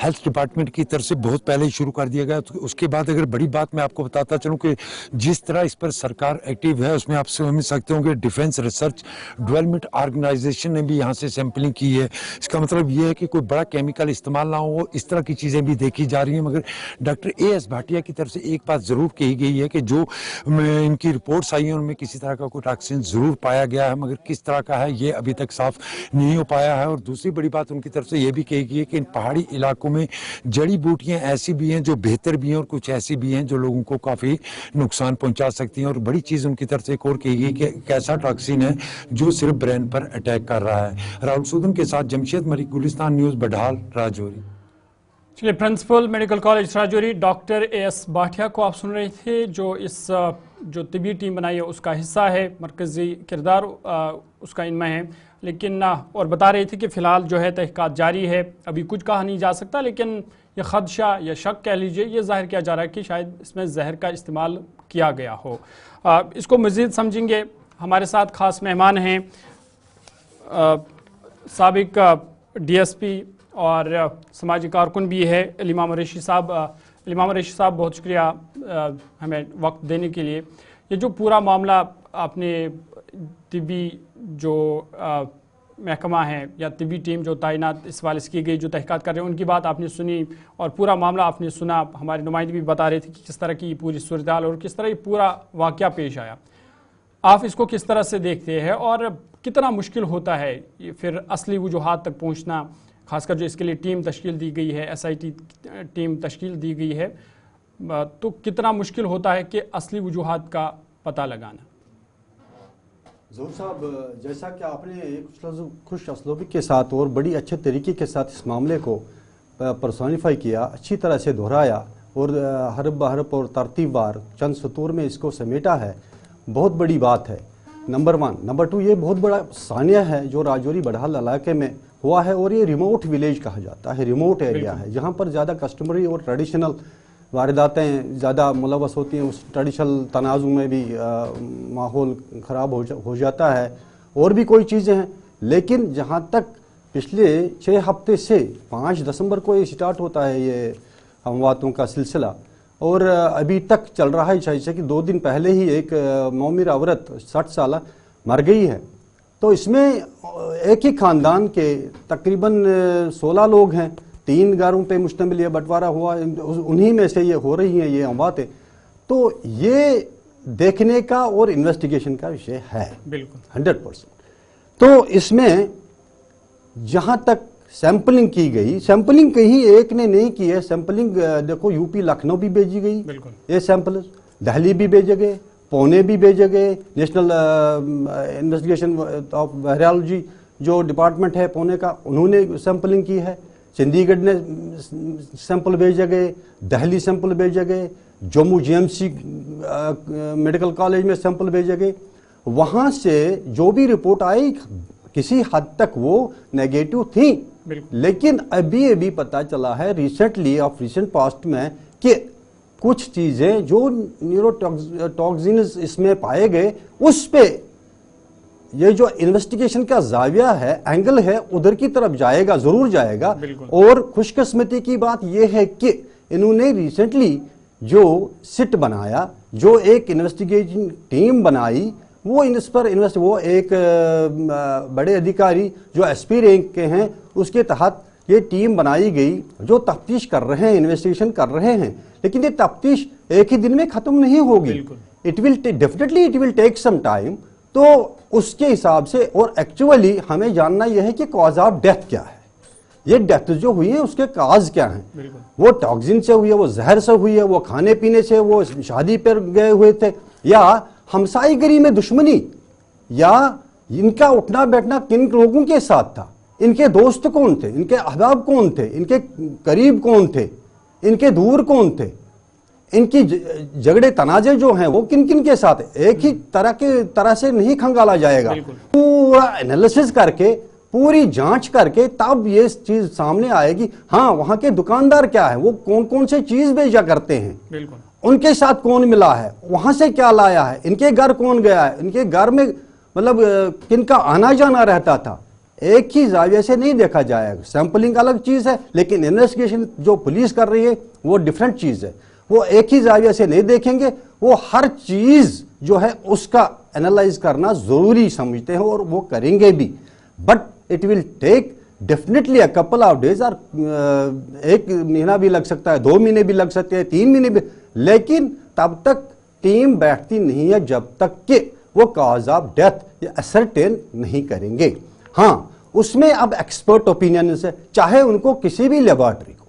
ہیلتھ ڈپارٹمنٹ کی طرف سے بہت پہلے ہی شروع کر دیا گیا۔ اس کے بعد اگر بڑی بات میں آپ کو بتاتا چلوں کہ جس طرح اس پر سرکار ایکٹیو ہے، اس میں آپ سمجھ سکتے ہوں کہ ڈیفینس ریسرچ ڈیولپمنٹ آرگنائزیشن نے بھی یہاں سے سیمپلنگ کی ہے۔ اس کا مطلب یہ ہے کہ کوئی بڑا کیمیکل استعمال نہ ہو، اس طرح کی چیزیں بھی دیکھی جا رہی ہیں۔ مگر ڈاکٹر اے ایس بھاٹیا کی طرف سے ایک بات ضرور کہی گئی ہے کہ جو ان کی رپورٹس آئی ہیں ان میں کسی طرح کا کوئی ٹاکسین ضرور پایا گیا ہے، مگر کس طرح کا ہے یہ ابھی تک صاف نہیں ہو پایا ہے۔ اور دوسری بڑی بات ان کی طرف سے یہ بھی کہی گئی ہے کہ ان پہاڑی علاقوں میں جڑی بوٹیاں ایسی بھی ہیں جو بہتر بھی ہیں اور کچھ ایسی بھی ہیں جو لوگوں کو کافی نقصان پہنچا سکتی ہیں۔ اور بڑی چیز ان کی طرف سے ایک اور کہی گئی کہ ایک ایسا ٹاکسین ہے جو صرف برین پر اٹیک کر رہا ہے۔ راہل سودن کے ساتھ جمشید ملک، گلستان نیوز، بڈھال، راجوری۔ چلیے، principal medical college Rajouri doctor A S Bhatia کو آپ سن رہے تھے، جو اس جو طبی ٹیم بنائی ہے اس کا حصہ ہے، مرکزی کردار اس کا ان میں ہے، لیکن اور بتا رہے تھے کہ فی الحال جو ہے تحقیقات جاری ہے، ابھی کچھ کہا نہیں جا سکتا، لیکن یہ خدشہ یا شک کہہ لیجئے یہ ظاہر کیا جا رہا ہے کہ شاید اس میں زہر کا استعمال کیا گیا ہو۔ اس کو مزید سمجھیں گے، ہمارے ساتھ خاص مہمان ہیں سابق ڈی ایس پی اور سماجی کارکن بھی ہے امام ریشی صاحب۔ امام ریشی صاحب بہت شکریہ ہمیں وقت دینے کے لیے۔ یہ جو پورا معاملہ آپ نے طبی جو محکمہ ہے یا طبی ٹیم جو تعینات اس والے سے کی گئی جو تحقیقات کر رہے ہیں ان کی بات آپ نے سنی اور پورا معاملہ آپ نے سنا، ہمارے نمائندے بھی بتا رہے تھے کہ کس طرح کی پوری صورتحال اور کس طرح یہ پورا واقعہ پیش آیا۔ آپ اس کو کس طرح سے دیکھتے ہیں اور کتنا مشکل ہوتا ہے یہ پھر اصلی وجوہات تک پہنچنا، خاص کر جو اس کے لیے ٹیم تشکیل دی گئی ہے، ایس آئی ٹی ٹیم تشکیل دی گئی ہے، تو کتنا مشکل ہوتا ہے کہ اصلی وجوہات کا پتہ لگانا؟ ظہور صاحب، جیسا کہ آپ نے خوش اسلوبی کے ساتھ اور بڑی اچھے طریقے کے ساتھ اس معاملے کو پرسونیفائی کیا، اچھی طرح سے دہرایا اور حرف بحرف اور ترتیب وار چند سطور میں اس کو سمیٹا ہے، بہت بڑی بات ہے۔ نمبر 1۔ نمبر 2، یہ بہت بڑا سانیہ ہے جو راجوری بڑھال علاقے میں ہوا ہے، اور یہ ریموٹ ولیج کہا جاتا ہے، ریموٹ ایریا ہے جہاں پر زیادہ کسٹمری اور ٹریڈیشنل وارداتیں زیادہ ملوث ہوتی ہیں، اس ٹریڈیشنل تنازع میں بھی ماحول خراب ہو جاتا ہے، اور بھی کوئی چیزیں ہیں۔ لیکن جہاں تک پچھلے 6 ہفتے سے 5 دسمبر کو یہ سٹارٹ ہوتا ہے یہ امواتوں کا سلسلہ، اور ابھی تک چل رہا ہے، جیسے کہ 2 دن پہلے ہی ایک معمر عورت 60 سالہ مر گئی ہے۔ تو اس میں ایک ہی خاندان کے تقریباً 16 لوگ ہیں، 3 گھروں پہ مشتمل یہ بٹوارہ ہوا، انہی میں سے یہ ہو رہی ہیں یہ امواتیں۔ تو یہ دیکھنے کا اور انویسٹیگیشن کا وشے ہے بالکل 100%۔ تو اس میں جہاں تک سیمپلنگ کی گئی، سیمپلنگ کہیں ایک نے نہیں کی ہے، سیمپلنگ دیکھو یو پی لکھنؤ بھی بھیجی گئی یہ سیمپل، دہلی بھی بھیجے گئے، پونے بھی بھیجے گئے، نیشنل انویسٹیگیشن آف وائرالوجی جو ڈپارٹمنٹ ہے پونے کا انہوں نے سیمپلنگ کی ہے، چندی گڑھ نے سیمپل بھیجے گئے، دہلی سیمپل بھیجے گئے، Jammu G M C medical college میں سیمپل بھیجے گئے۔ وہاں سے جو بھی رپورٹ آئی کسی حد تک وہ نیگیٹو تھیں، لیکن ابھی پتہ چلا ہے ریسنٹلی آف ریسنٹ پاسٹ میں کہ کچھ چیزیں جو نیورو ٹاکسینز اس میں پائے گئے، اس پہ یہ جو انویسٹیگیشن کا زاویہ ہے، اینگل ہے، ادھر کی طرف جائے گا، ضرور جائے گا۔ اور خوش قسمتی کی بات یہ ہے کہ انہوں نے ریسنٹلی جو سٹ بنایا، جو ایک انویسٹیگیشن ٹیم بنائی، وہ وہ ایک بڑے ادھیکاری جو ایس پی رینک کے ہیں اس کے تحت یہ ٹیم بنائی گئی جو تفتیش کر رہے ہیں، انویسٹیگیشن کر رہے ہیں، لیکن یہ تفتیش ایک ہی دن میں ختم نہیں ہوگی، definitely it will take some time. تو اس کے حساب سے، اور ایکچولی ہمیں جاننا یہ ہے کہ کاز آف ڈیتھ کیا ہے، یہ ڈیتھ جو ہوئی ہے اس کے کاز کیا ہیں، وہ ٹاکسین سے ہوئی ہے، وہ زہر سے ہوئی ہے، وہ کھانے پینے سے، وہ شادی پر گئے ہوئے تھے، یا ہمسائی گری میں دشمنی، یا ان کا اٹھنا بیٹھنا کن لوگوں کے ساتھ تھا، ان کے دوست کون تھے, ان کے احباب کون تھے, ان کے قریب کون تھے, ان کے دور کون تھے, ان کی جھگڑے تنازع جو ہیں وہ کن کن کے ساتھ, ایک ہی طرح سے نہیں کھنگالا جائے گا. پورا انالیسس کر کے, پوری جانچ کر کے تب یہ چیز سامنے آئے گی. ہاں وہاں کے دکاندار کیا ہے, وہ کون کون سے چیز بیچا کرتے ہیں, ان کے ساتھ کون ملا ہے, وہاں سے کیا لایا ہے, ان کے گھر کون گیا ہے, ان کے گھر میں مطلب کن کا آنا جانا رہتا تھا. ایک ہی زاویے سے نہیں دیکھا جائے گا. سیمپلنگ الگ چیز ہے, لیکن انویسٹیگیشن جو پولیس کر رہی ہے وہ ڈیفرنٹ چیز ہے. وہ ایک ہی زاویے سے نہیں دیکھیں گے, وہ ہر چیز جو ہے اس کا انالائز کرنا ضروری سمجھتے ہیں اور وہ کریں گے بھی. But it will take definitely couple of days, اور 1 مہینہ بھی لگ سکتا ہے, 2 مہینے بھی لگ سکتے ہیں, 3 مہینے بھی, لیکن تب تک ٹیم بیٹھتی نہیں ہے جب تک کہ وہ کاز آف ڈیتھ اسرٹین نہیں کریں گے. ہاں اس میں اب ایکسپرٹ اوپینین سے, چاہے ان کو کسی بھی لیبارٹری کو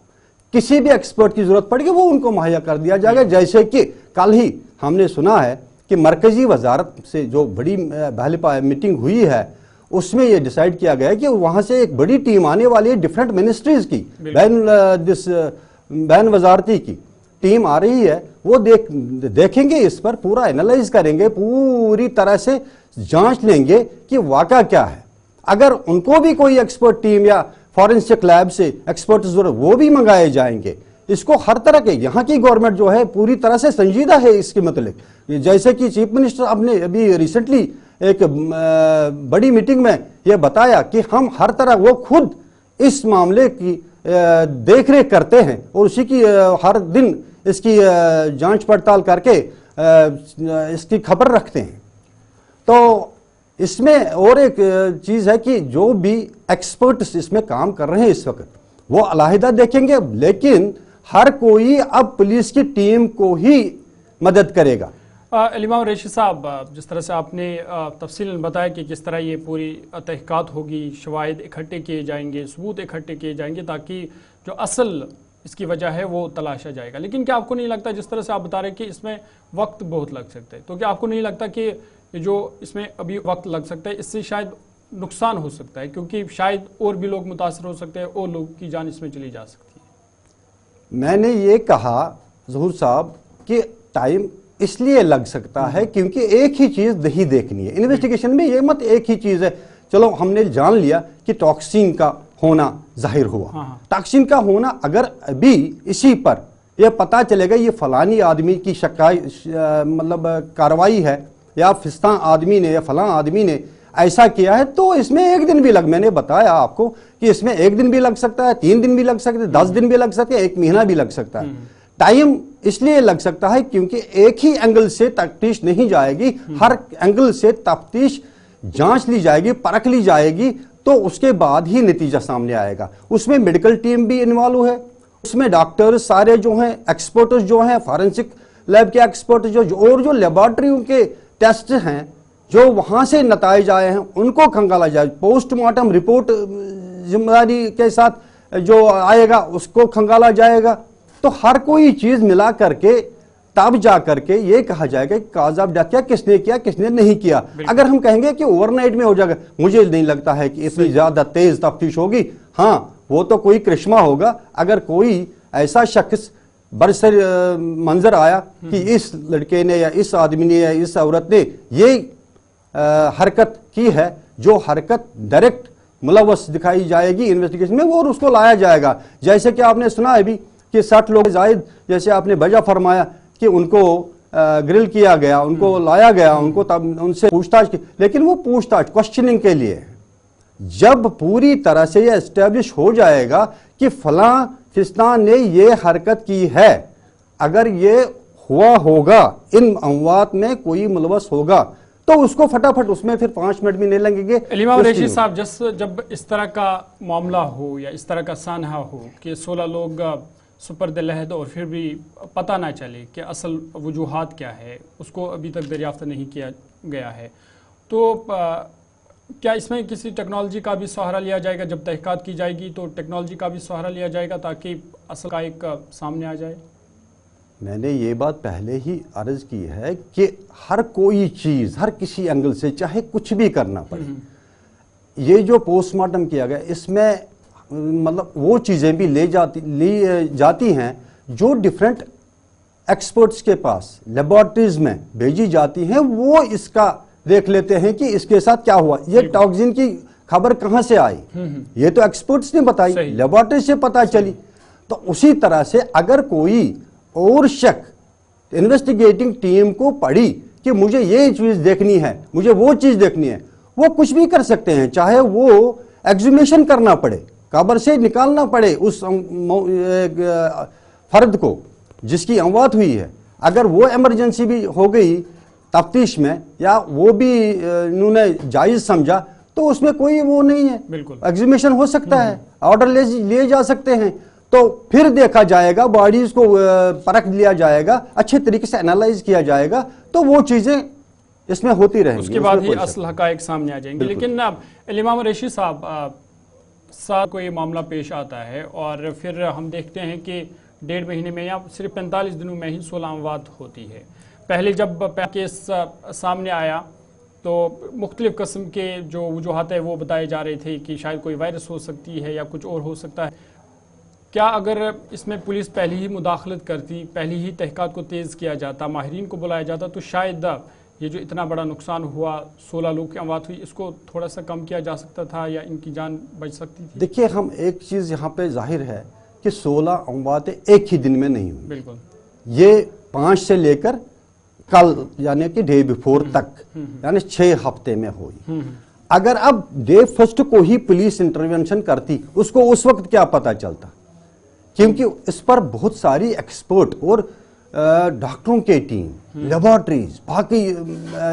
کسی بھی ایکسپرٹ کی ضرورت پڑے گی وہ ان کو مہیا کر دیا جائے گا. جیسے کہ کل ہی ہم نے سنا ہے کہ مرکزی وزارت سے جو بڑی میٹنگ ہوئی ہے, اس میں یہ ڈیسائیڈ کیا گیا کہ وہاں سے ایک بڑی ٹیم آنے والی ہے ڈیفرنٹ منسٹریز کی, بین وزارتی کی ٹیم آ رہی ہے. وہ دیکھیں گے, اس پر پورا انالائز کریں گے, پوری طرح سے جانچ لیں گے کہ واقعہ کیا ہے. اگر ان کو بھی کوئی ایکسپرٹ ٹیم یا فورنسک لیب سے ایکسپرٹ ضرورت, وہ بھی منگائے جائیں گے. اس کو ہر طرح کے, یہاں کی گورنمنٹ جو ہے پوری طرح سے سنجیدہ ہے اس کے متعلق. جیسے کہ چیف منسٹر اب نے ابھی ریسنٹلی ایک بڑی میٹنگ میں یہ بتایا کہ ہم ہر طرح, وہ خود اس معاملے کی دیکھ ریکھ کرتے ہیں اور اسی کی ہر دن اس کی جانچ پڑتال کر کے اس کی خبر رکھتے ہیں. تو اس میں اور ایک چیز ہے کہ جو بھی ایکسپرٹس اس میں کام کر رہے ہیں اس وقت, وہ علیحدہ دیکھیں گے, لیکن ہر کوئی اب پولیس کی ٹیم کو ہی مدد کرے گا. امام ریشی صاحب, جس طرح سے آپ نے تفصیل بتایا کہ کس طرح یہ پوری تحقیقات ہوگی, شواہد اکٹھے کیے جائیں گے, ثبوت اکٹھے کیے جائیں گے تاکہ جو اصل اس کی وجہ ہے وہ تلاشا جائے گا. لیکن کیا آپ کو نہیں لگتا, جس طرح سے آپ بتا رہے کہ اس میں وقت بہت لگ سکتا ہے, تو کیا آپ کو نہیں لگتا کہ جو اس میں ابھی وقت لگ سکتا ہے اس سے شاید نقصان ہو سکتا ہے, کیونکہ شاید اور بھی لوگ متاثر ہو سکتے ہیں اور لوگوں کی جان اس میں چلی جا سکتی ہے. میں نے یہ کہا ظہور صاحب کہ ٹائم اس لیے لگ سکتا ہے کیونکہ ایک ہی چیز نہیں دیکھنی ہے انویسٹیگیشن میں. یہ مت ایک ہی چیز ہے, چلو ہم نے جان لیا کہ ٹاکسین کا ہونا ظاہر ہوا, ٹاکسین کا ہونا, اگر ابھی اسی پر یہ پتا چلے گا یہ فلانی آدمی کی مطلب کاروائی ہے یا فستان آدمی نے یا فلاں آدمی نے ایسا کیا ہے, تو اس میں 1 دن بھی میں نے بتایا آپ کو کہ اس میں 1 دن بھی لگ سکتا ہے, 3 دن بھی لگ سکتے ہیں, 10 دن بھی لگ سکتے ہیں, 1 مہینہ بھی لگ سکتا ہے. ٹائم اس لیے لگ سکتا ہے کیونکہ ایک ہی اینگل سے تفتیش نہیں جائے گی, ہر اینگل سے تفتیش جانچ لی جائے گی, پرکھ لی جائے گی, تو اس کے بعد ہی نتیجہ سامنے آئے گا. اس میں میڈیکل ٹیم بھی انوالو ہے, اس میں ڈاکٹرز سارے جو ہیں, ایکسپرٹس جو ہیں, فارنسک لیب کے ایکسپرٹ اور جو لیبارٹریوں کے ٹیسٹ ہیں جو وہاں سے نتائج آئے ہیں ان کو کھنگالا جائے. پوسٹ مارٹم رپورٹ ذمہ داری کے ساتھ جو آئے گا اس کو کھنگالا جائے گا. تو ہر کوئی چیز ملا کر کے تب جا کر کے یہ کہا جائے گا کہ کاز آف ڈیتھ کیا, کس نے کیا, کس نے نہیں کیا. اگر ہم کہیں گے کہ اوور نائٹ میں ہو جائے گا, مجھے نہیں لگتا ہے کہ اتنی زیادہ تیز تفتیش ہوگی. ہاں وہ تو کوئی کرشمہ ہوگا, اگر کوئی ایسا شخص برسر منظر آیا کہ اس لڑکے نے یا اس آدمی نے یا اس عورت نے یہ حرکت کی ہے, جو حرکت ڈائریکٹ ملوث دکھائی جائے گی انویسٹیگیشن میں, وہ اس کو لایا جائے گا. جیسے کہ آپ نے سنا ہے بھی کہ 60 لوگ زائد, جیسے آپ نے بجا فرمایا کہ ان کو گرل کیا گیا, ان کو لایا گیا, ان کو تب ان سے پوچھ تاچھ کی, لیکن وہ پوچھ تاچھ کوشچننگ کے لیے. جب پوری طرح سے یہ اسٹیبلش ہو جائے گا کہ فلاں فستان نے یہ حرکت کی ہے, اگر یہ ہوا ہوگا, ان اموات میں کوئی ملوث ہوگا, تو اس کو فٹافٹ اس میں پھر 5 منٹ بھی نہیں لگیں گے. امام ریشی صاحب, جب اس طرح کا معاملہ ہو یا اس طرح کا سانحہ ہو کہ 16 لوگ سپرد لحد اور پھر بھی پتہ نہ چلے کہ اصل وجوہات کیا ہے, اس کو ابھی تک دریافت نہیں کیا گیا ہے, تو کیا اس میں کسی ٹیکنالوجی کا بھی سہارا لیا جائے گا؟ جب تحقیقات کی جائے گی تو ٹیکنالوجی کا بھی سہارا لیا جائے گا تاکہ اصل حقائق سامنے آ جائے؟ میں نے یہ بات پہلے ہی عرض کی ہے کہ ہر کوئی چیز ہر کسی اینگل سے چاہے کچھ بھی کرنا پڑے, یہ جو پوسٹ مارٹم کیا گیا اس میں مطلب وہ چیزیں بھی لی جاتی ہیں جو ڈیفرنٹ ایکسپرٹس کے پاس لیبارٹریز میں بھیجی جاتی ہیں، وہ اس کا دیکھ لیتے ہیں کہ اس کے ساتھ کیا ہوا، یہ ٹاکسین کی خبر کہاں سے آئی، یہ تو ایکسپرٹس نے بتائی، لیبارٹری سے پتہ چلی۔ تو اسی طرح سے اگر کوئی اور شک انویسٹیگیٹنگ ٹیم کو پڑھی کہ مجھے یہ چیز دیکھنی ہے، مجھے وہ چیز دیکھنی ہے، وہ کچھ بھی کر سکتے ہیں، چاہے وہ ایگزیمیشن کرنا پڑے، قبر سے نکالنا پڑے اس فرد کو جس کی اموات ہوئی ہے، اگر وہ ایمرجنسی بھی ہو گئی تفتیش میں یا وہ بھی انہوں نے جائز سمجھا تو اس میں کوئی وہ نہیں ہے، ایگزیمیشن ہو سکتا ہے، آرڈر لیے جا سکتے ہیں، تو پھر دیکھا جائے گا، باڈیز کو پرکھ لیا جائے گا، اچھے طریقے سے انالائز کیا جائے گا، تو وہ چیزیں اس میں ہوتی رہیں گی، اس کے بعد ہی اصل حقائق سامنے آ جائیں گے۔ لیکن امام ریشی صاحب ساتھ کو یہ معاملہ پیش آتا ہے اور پھر ہم دیکھتے ہیں کہ 1.5 مہینے میں یا صرف 45 دنوں میں ہی 16 اموات ہوتی ہے۔ پہلے جب کیس سامنے آیا تو مختلف قسم کے جو وجوہات ہیں وہ بتائے جا رہے تھے کہ شاید کوئی وائرس ہو سکتی ہے یا کچھ اور ہو سکتا ہے۔ کیا اگر اس میں پولیس پہلی ہی مداخلت کرتی، پہلی ہی تحقیقات کو تیز کیا جاتا، ماہرین کو بلایا جاتا، تو شاید یہ جو اتنا بڑا نقصان ہوا، 16 لوگ کی اموات ہوئی، اس کو تھوڑا سا کم کیا جا سکتا تھا یا ان کی جان بچ سکتی تھی؟ دیکھیے، ہم ایک چیز یہاں پہ ظاہر ہے کہ 16 امواتیں ایک ہی دن میں نہیں ہوئی، بالکل، یہ 5 سے لے کر کل یعنی کہ ڈے بیفور تک یعنی 6 ہفتے میں ہوئی۔ اگر اب ڈے فرسٹ کو ہی پولیس انٹروینشن کرتی، اس کو اس وقت کیا پتا چلتا، کیونکہ اس پر بہت ساری ایکسپرٹ اور ڈاکٹروں کے ٹیم، لیبارٹریز، باقی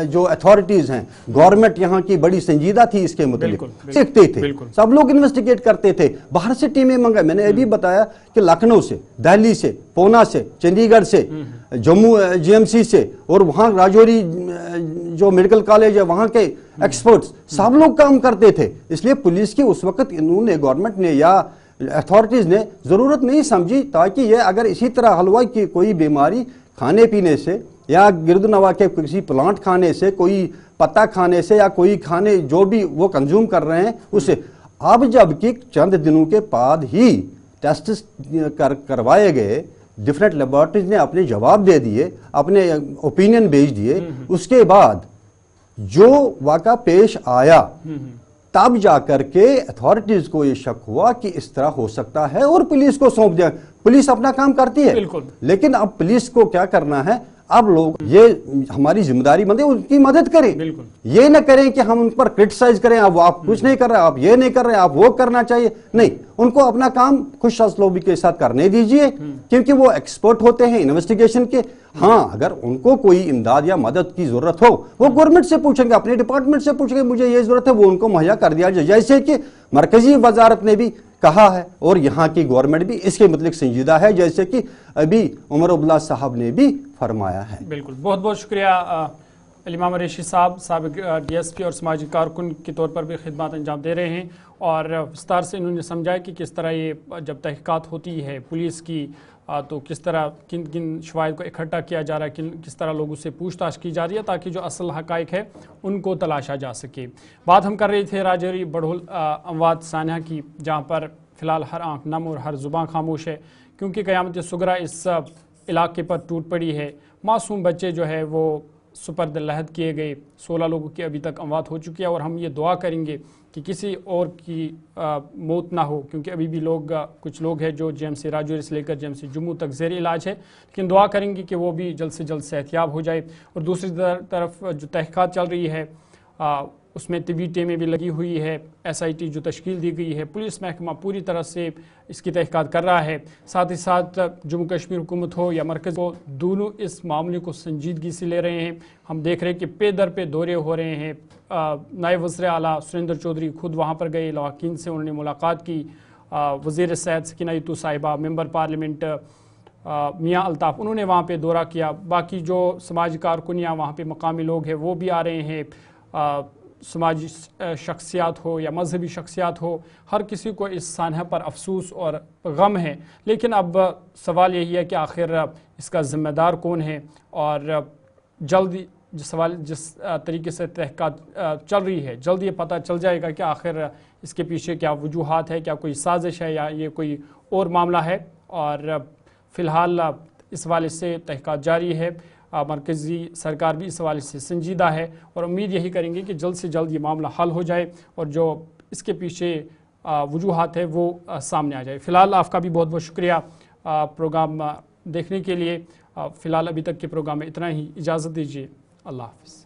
جو اتھارٹیز ہیں، گورنمنٹ یہاں کی بڑی سنجیدہ تھی اس کے متعلق، سیکھتے تھے، سب لوگ انویسٹیگیٹ کرتے تھے، باہر سے ٹیمیں منگا، میں نے ابھی بتایا کہ لکھنؤ سے، دہلی سے، پونا سے، چنڈی گڑھ سے، جموں GMC سے، اور وہاں راجوری جو میڈیکل کالج ہے وہاں کے ایکسپرٹس سب لوگ کام کرتے تھے۔ اس لیے پولیس کی اس وقت انہوں نے، گورنمنٹ نے یا اتھارٹیز نے ضرورت نہیں سمجھی تاکہ یہ اگر اسی طرح حلوہ کی کوئی بیماری کھانے پینے سے یا گرد نواح کے کسی پلانٹ کھانے سے، کوئی پتا کھانے سے یا کوئی کھانے جو بھی وہ کنزیوم کر رہے ہیں اس سے، اب جب کہ چند دنوں کے بعد ہی ٹیسٹ کروائے گئے، ڈیفرنٹ لیبارٹریز نے اپنے جواب دے دیے، اپنے اوپینین بھیج دیے، اس کے بعد جو واقعہ پیش آیا تب جا کر کے اتھارٹیز کو یہ شک ہوا کہ اس طرح ہو سکتا ہے اور پولیس کو سونپ دیا۔ پولیس اپنا کام کرتی ہے، لیکن اب پولیس کو کیا کرنا ہے، اب لوگ یہ ہماری ذمہ داری بنتی ہے ان کی مدد کریں، یہ نہ کریں کہ ہم ان پر کرٹیسائز کریں، اب آپ کچھ نہیں کر رہے، آپ یہ نہیں کر رہے، آپ وہ کرنا چاہیے، نہیں، ان کو اپنا کام خوش اسلوبی کے ساتھ کرنے دیجئے، کیونکہ وہ ایکسپرٹ ہوتے ہیں انویسٹیگیشن کے۔ ہاں، اگر ان کو کوئی امداد یا مدد کی ضرورت ہو وہ گورنمنٹ سے پوچھیں گے، اپنے ڈپارٹمنٹ سے پوچھیں گے مجھے یہ ضرورت ہے، وہ ان کو مہیا کر دیا جائے، جیسے کہ مرکزی وزارت نے بھی کہا ہے اور یہاں کی گورنمنٹ بھی اس کے متعلق سنجیدہ ہے، جیسے کہ ابھی عمر عبداللہ صاحب نے بھی فرمایا ہے۔ بالکل، بہت بہت شکریہ امام ریشی صاحب، سابق DSP اور سماجی کارکن کے طور پر بھی خدمات انجام دے رہے ہیں، اور وستار سے انہوں نے سمجھایا کہ کس طرح یہ جب تحقیقات ہوتی ہے پولیس کی تو کس طرح کن کن شواہد کو اکٹھا کیا جا رہا ہے، کس طرح لوگوں سے پوچھ تاچھ کی جا رہی ہے تاکہ جو اصل حقائق ہے ان کو تلاشا جا سکے۔ بات ہم کر رہے تھے راجوری بڑھول اموات سانحہ کی، جہاں پر فی الحال ہر آنکھ نم اور ہر زباں خاموش ہے، کیونکہ قیامت صغریٰ اس علاقے پر ٹوٹ پڑی ہے۔ معصوم بچے جو ہے وہ سپرد لحد کیے گئے، 16 لوگوں کی ابھی تک اموات ہو چکی ہے، اور ہم یہ دعا کریں گے کہ کسی اور کی موت نہ ہو، کیونکہ ابھی بھی کچھ لوگ ہیں جو GMC راجوری سے لے کر GMC جموں تک زیر علاج ہے، لیکن دعا کریں گے کہ وہ بھی جلد سے جلد صحتیاب ہو جائے۔ اور دوسری طرف جو تحقیقات چل رہی ہے اس میں طبی ٹیمیں بھی لگی ہوئی ہے، SIT جو تشکیل دی گئی ہے، پولیس محکمہ پوری طرح سے اس کی تحقیقات کر رہا ہے، ساتھ ہی ساتھ جموں کشمیر حکومت ہو یا مرکز ہو، دونوں اس معاملے کو سنجیدگی سے لے رہے ہیں۔ ہم دیکھ رہے ہیں کہ پے در پہ دورے ہو رہے ہیں، نائب وزیر اعلیٰ سریندر چودھری خود وہاں پر گئے، لواحقین سے انہوں نے ملاقات کی، وزیر صحت سکینہ یتو صاحبہ، ممبر پارلیمنٹ میاں الطاف، انہوں نے وہاں پہ دورہ کیا، باقی جو سماجی کارکنیاں وہاں پہ مقامی لوگ ہیں وہ بھی آ رہے ہیں، سماجی شخصیات ہو یا مذہبی شخصیات ہو، ہر کسی کو اس سانحہ پر افسوس اور غم ہے، لیکن اب سوال یہی ہے کہ آخر اس کا ذمہ دار کون ہے، اور جلد جس طریقے سے تحقیقات چل رہی ہے، جلد یہ پتہ چل جائے گا کہ آخر اس کے پیچھے کیا وجوہات ہے، کیا کوئی سازش ہے یا یہ کوئی اور معاملہ ہے۔ اور فی الحال اس حوالے سے تحقیقات جاری ہے، مرکزی سرکار بھی اس حوالے سے سنجیدہ ہے، اور امید یہی کریں گے کہ جلد سے جلد یہ معاملہ حل ہو جائے اور جو اس کے پیچھے وجوہات ہے وہ سامنے آ جائے۔ فی الحال آپ کا بھی بہت بہت شکریہ پروگرام دیکھنے کے لیے۔ فی الحال ابھی تک کے پروگرام میں اتنا ہی، اجازت دیجیے، اللہ حافظ۔